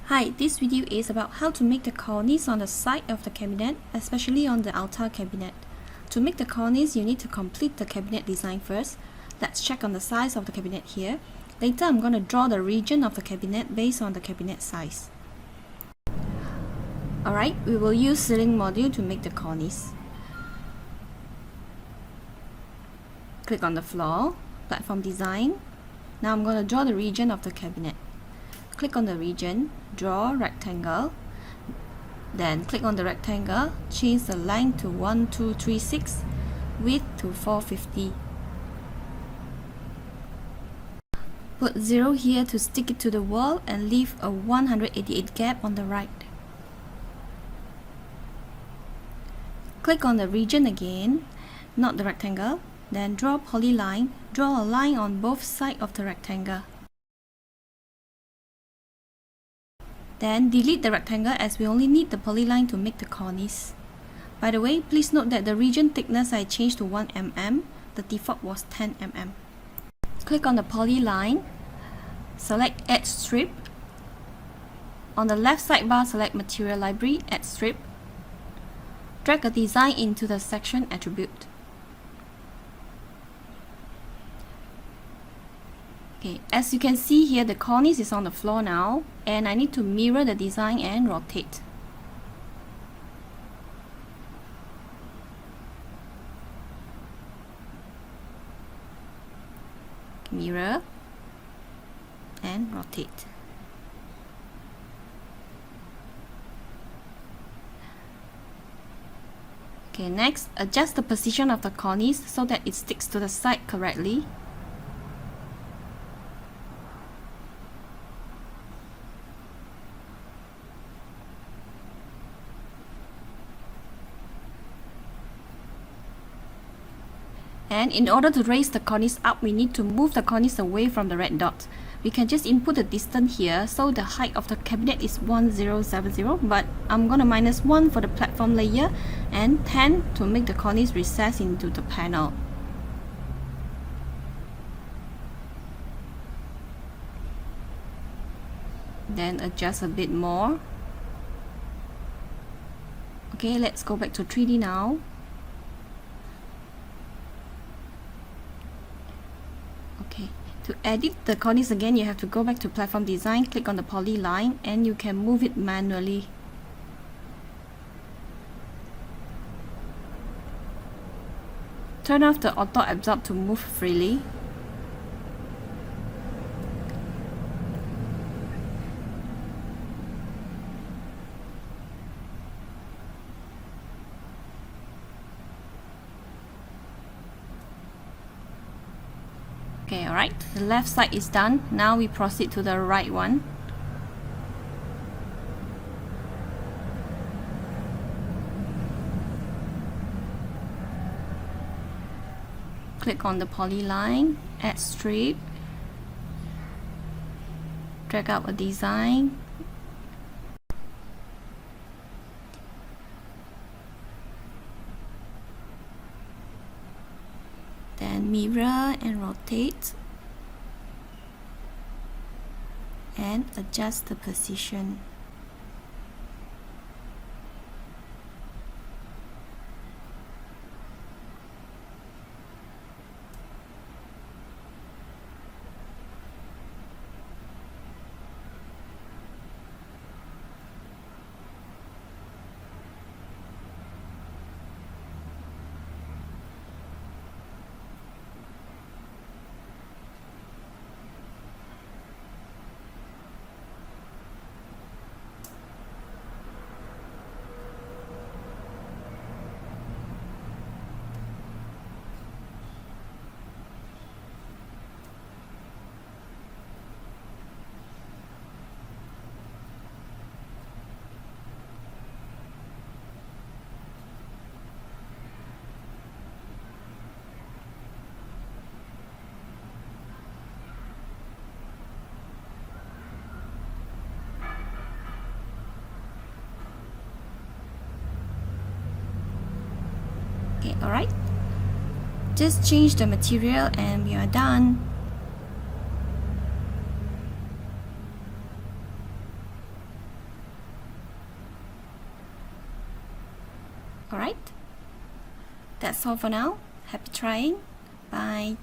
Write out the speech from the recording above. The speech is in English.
Hi, this video is about how to make the cornice on the side of the cabinet, especially on the altar cabinet. To make the cornice, you need to complete the cabinet design first. Let's check on the size of the cabinet here. Later, I'm going to draw the region of the cabinet based on the cabinet size. Alright, we will use ceiling module to make the cornice. Click on the floor, platform design. Now I'm going to draw the region of the cabinet. Click on the region, draw rectangle, then click on the rectangle, change the length to 1236, width to 450. Put 0 here to stick it to the wall and leave a 188 gap on the right. Click on the region again, not the rectangle, then draw polyline, draw a line on both sides of the rectangle. Then delete the rectangle as we only need the polyline to make the cornice. By the way, please note that the region thickness I changed to 1 mm, the default was 10 mm. Click on the polyline, select Add Strip. On the left sidebar, select Material Library, Add Strip. Drag a design into the section attribute. Okay, as you can see here, the cornice is on the floor now, and I need to mirror the design and rotate. Mirror and rotate. Okay, next, adjust the position of the cornice so that it sticks to the side correctly. And in order to raise the cornice up, we need to move the cornice away from the red dot. We can just input the distance here, so the height of the cabinet is 1070, but I'm gonna minus 1 for the platform layer and 10 to make the cornice recess into the panel. Then adjust a bit more. Okay, let's go back to 3D now. Okay, to edit the cornice again, you have to go back to platform design, click on the polyline, and you can move it manually. Turn off the auto absorb to move freely. Okay, alright, the left side is done. Now we proceed to the right one. Click on the polyline, add strip, drag out a design. Then mirror and rotate and adjust the position. Okay, alright. Just change the material and we are done. Alright? That's all for now. Happy trying. Bye.